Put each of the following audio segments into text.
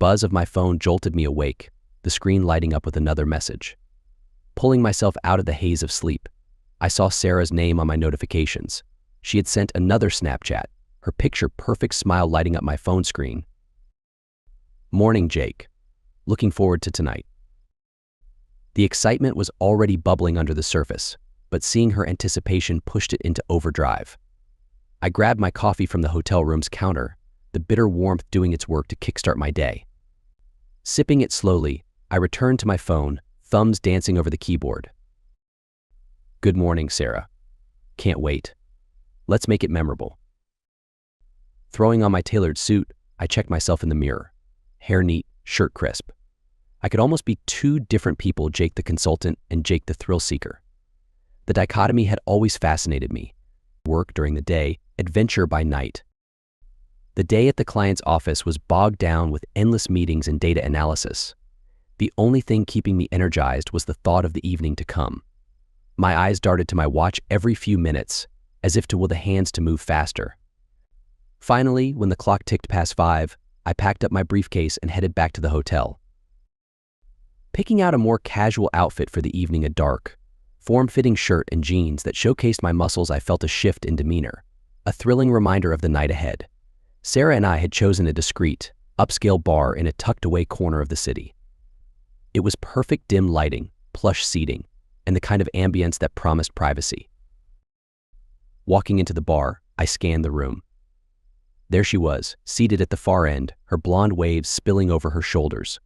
buzz of my phone jolted me awake, the screen lighting up with another message. Pulling myself out of the haze of sleep, I saw Sarah's name on my notifications. She had sent another Snapchat, her picture-perfect smile lighting up my phone screen. "Morning, Jake. Looking forward to tonight." The excitement was already bubbling under the surface, but seeing her anticipation pushed it into overdrive. I grabbed my coffee from the hotel room's counter, the bitter warmth doing its work to kickstart my day. Sipping it slowly, I returned to my phone, thumbs dancing over the keyboard. "Good morning, Sarah. Can't wait. Let's make it memorable." Throwing on my tailored suit, I checked myself in the mirror. Hair neat, shirt crisp. I could almost be two different people, Jake the consultant and Jake the thrill seeker. The dichotomy had always fascinated me. Work during the day, adventure by night. The day at the client's office was bogged down with endless meetings and data analysis. The only thing keeping me energized was the thought of the evening to come. My eyes darted to my watch every few minutes, as if to will the hands to move faster. Finally, when the clock ticked past 5, I packed up my briefcase and headed back to the hotel. Picking out a more casual outfit for the evening, a dark, form-fitting shirt and jeans that showcased my muscles, I felt a shift in demeanor, a thrilling reminder of the night ahead. Sarah and I had chosen a discreet, upscale bar in a tucked-away corner of the city. It was perfect dim lighting, plush seating, and the kind of ambience that promised privacy. Walking into the bar, I scanned the room. There she was, seated at the far end, her blonde waves spilling over her shoulders.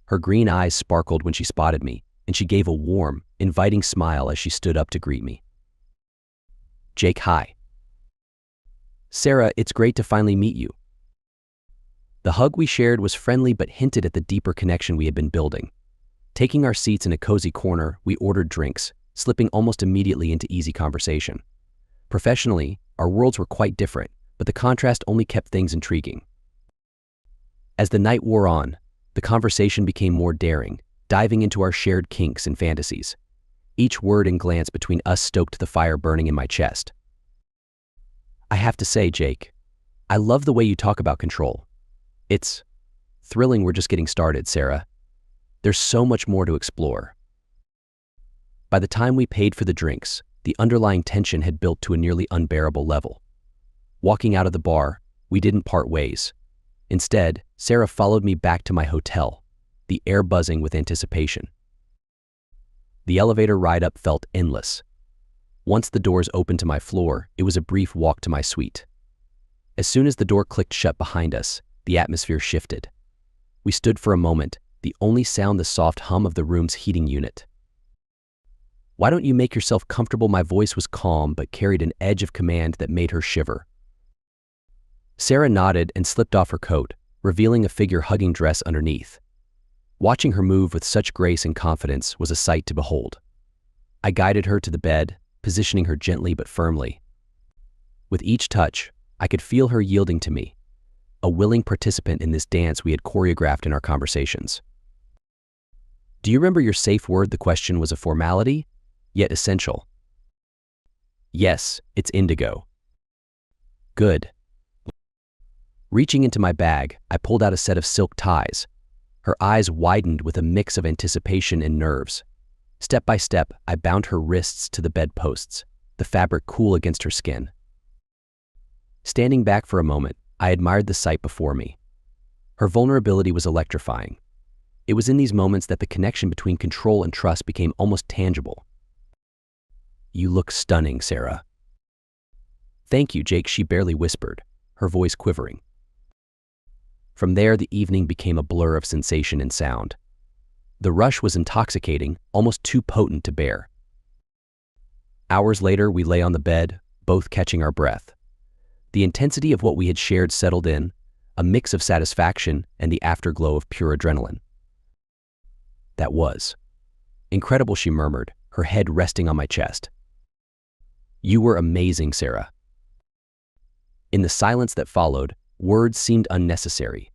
Her green eyes sparkled when she spotted me, and she gave a warm, inviting smile as she stood up to greet me. "Jake, hi." "Sarah, it's great to finally meet you." The hug we shared was friendly but hinted at the deeper connection we had been building. Taking our seats in a cozy corner, we ordered drinks, slipping almost immediately into easy conversation. Professionally, our worlds were quite different, but the contrast only kept things intriguing. As the night wore on, the conversation became more daring, diving into our shared kinks and fantasies. Each word and glance between us stoked the fire burning in my chest. "I have to say, Jake, I love the way you talk about control. It's thrilling. We're just getting started, Sarah. There's so much more to explore." By the time we paid for the drinks, the underlying tension had built to a nearly unbearable level. Walking out of the bar, we didn't part ways. Instead, Sarah followed me back to my hotel, the air buzzing with anticipation. The elevator ride up felt endless. Once the doors opened to my floor, it was a brief walk to my suite. As soon as the door clicked shut behind us, the atmosphere shifted. We stood for a moment, the only sound the soft hum of the room's heating unit. "Why don't you make yourself comfortable?" My voice was calm but carried an edge of command that made her shiver. Sarah nodded and slipped off her coat, revealing a figure-hugging dress underneath. Watching her move with such grace and confidence was a sight to behold. I guided her to the bed, positioning her gently but firmly. With each touch, I could feel her yielding to me, a willing participant in this dance we had choreographed in our conversations. "Do you remember your safe word?" The question was a formality, yet essential. "Yes, it's indigo." "Good." Reaching into my bag, I pulled out a set of silk ties. Her eyes widened with a mix of anticipation and nerves. Step by step, I bound her wrists to the bedposts, the fabric cool against her skin. Standing back for a moment, I admired the sight before me. Her vulnerability was electrifying. It was in these moments that the connection between control and trust became almost tangible. "You look stunning, Sarah." "Thank you, Jake," she barely whispered, her voice quivering. From there, the evening became a blur of sensation and sound. The rush was intoxicating, almost too potent to bear. Hours later, we lay on the bed, both catching our breath. The intensity of what we had shared settled in, a mix of satisfaction and the afterglow of pure adrenaline. "That was incredible," she murmured, her head resting on my chest. "You were amazing, Sarah." In the silence that followed, words seemed unnecessary.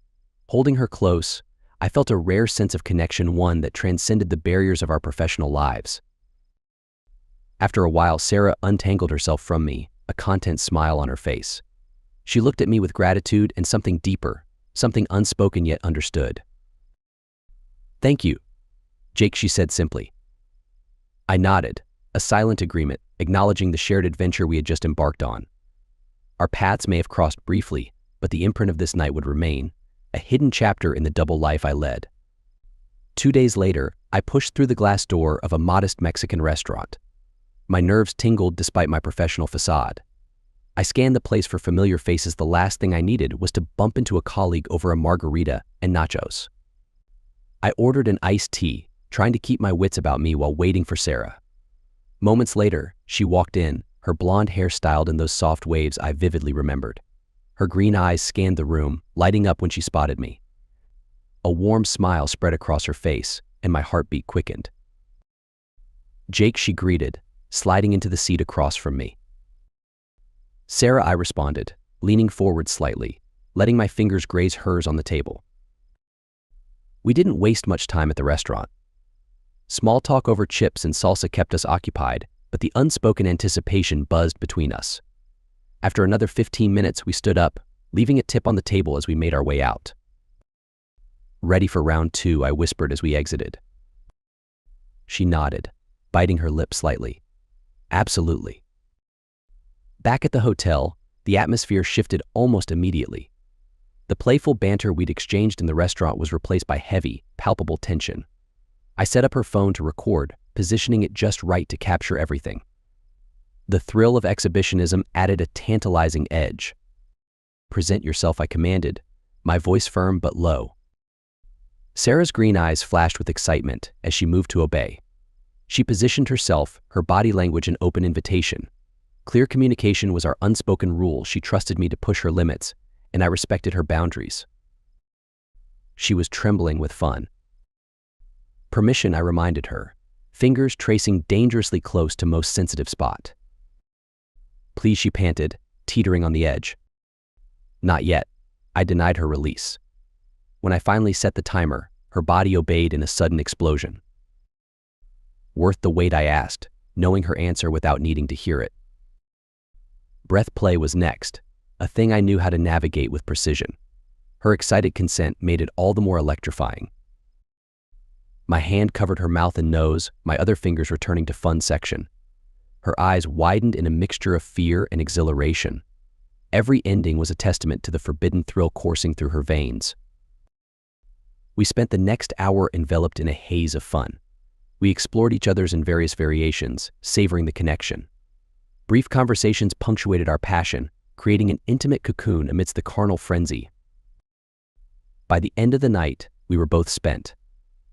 Holding her close, I felt a rare sense of connection, one that transcended the barriers of our professional lives. After a while, Sarah untangled herself from me, a content smile on her face. She looked at me with gratitude and something deeper, something unspoken yet understood. "Thank you, Jake," she said simply. I nodded, a silent agreement, acknowledging the shared adventure we had just embarked on. Our paths may have crossed briefly, but the imprint of this night would remain, a hidden chapter in the double life I led. 2 days later, I pushed through the glass door of a modest Mexican restaurant. My nerves tingled despite my professional facade. I scanned the place for familiar faces. The last thing I needed was to bump into a colleague over a margarita and nachos. I ordered an iced tea, trying to keep my wits about me while waiting for Sarah. Moments later, she walked in, her blonde hair styled in those soft waves I vividly remembered. Her green eyes scanned the room, lighting up when she spotted me. A warm smile spread across her face, and my heartbeat quickened. "Jake," she greeted, sliding into the seat across from me. "Sarah," I responded, leaning forward slightly, letting my fingers graze hers on the table. We didn't waste much time at the restaurant. Small talk over chips and salsa kept us occupied, but the unspoken anticipation buzzed between us. After another 15 minutes, we stood up, leaving a tip on the table as we made our way out. "Ready for round 2, I whispered as we exited. She nodded, biting her lip slightly. "Absolutely." Back at the hotel, the atmosphere shifted almost immediately. The playful banter we'd exchanged in the restaurant was replaced by heavy, palpable tension. I set up her phone to record, positioning it just right to capture everything. The thrill of exhibitionism added a tantalizing edge. "Present yourself," I commanded, my voice firm but low. Sarah's green eyes flashed with excitement as she moved to obey. She positioned herself, her body language an open invitation. Clear communication was our unspoken rule. She trusted me to push her limits, and I respected her boundaries. She was trembling with fun. "Permission," I reminded her, fingers tracing dangerously close to most sensitive spot. "Please," she panted, teetering on the edge. "Not yet," I denied her release. When I finally set the timer, her body obeyed in a sudden explosion. "Worth the wait?" I asked, knowing her answer without needing to hear it. Breath play was next, a thing I knew how to navigate with precision. Her excited consent made it all the more electrifying. My hand covered her mouth and nose, my other fingers returning to fun section. Her eyes widened in a mixture of fear and exhilaration. Every ending was a testament to the forbidden thrill coursing through her veins. We spent the next hour enveloped in a haze of fun. We explored each other's in various variations, savoring the connection. Brief conversations punctuated our passion, creating an intimate cocoon amidst the carnal frenzy. By the end of the night, we were both spent.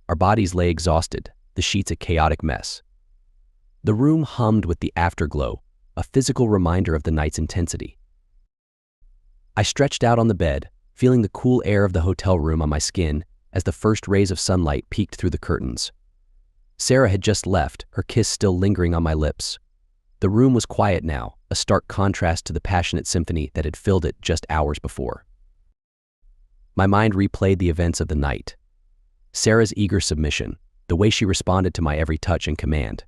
Our bodies lay exhausted, the sheets a chaotic mess. The room hummed with the afterglow, a physical reminder of the night's intensity. I stretched out on the bed, feeling the cool air of the hotel room on my skin as the first rays of sunlight peeked through the curtains. Sarah had just left, her kiss still lingering on my lips. The room was quiet now, a stark contrast to the passionate symphony that had filled it just hours before. My mind replayed the events of the night. Sarah's eager submission, the way she responded to my every touch and command.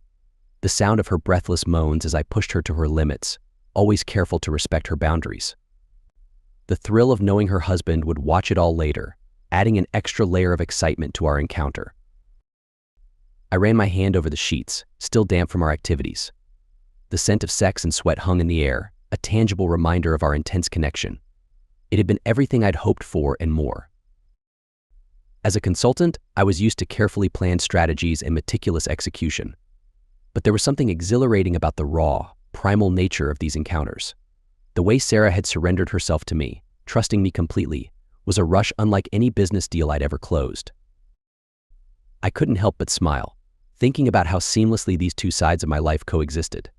The sound of her breathless moans as I pushed her to her limits, always careful to respect her boundaries. The thrill of knowing her husband would watch it all later, adding an extra layer of excitement to our encounter. I ran my hand over the sheets, still damp from our activities. The scent of sex and sweat hung in the air, a tangible reminder of our intense connection. It had been everything I'd hoped for and more. As a consultant, I was used to carefully planned strategies and meticulous execution. But there was something exhilarating about the raw, primal nature of these encounters. The way Sarah had surrendered herself to me, trusting me completely, was a rush unlike any business deal I'd ever closed. I couldn't help but smile, thinking about how seamlessly these two sides of my life coexisted.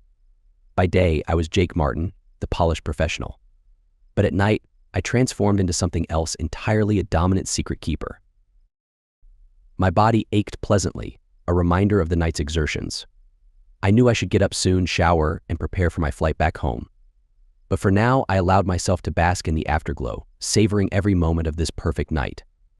By day, I was Jake Martin, the polished professional. But at night, I transformed into something else entirely, a dominant secret keeper. My body ached pleasantly, a reminder of the night's exertions. I knew I should get up soon, shower, and prepare for my flight back home. But for now, I allowed myself to bask in the afterglow, savoring every moment of this perfect night.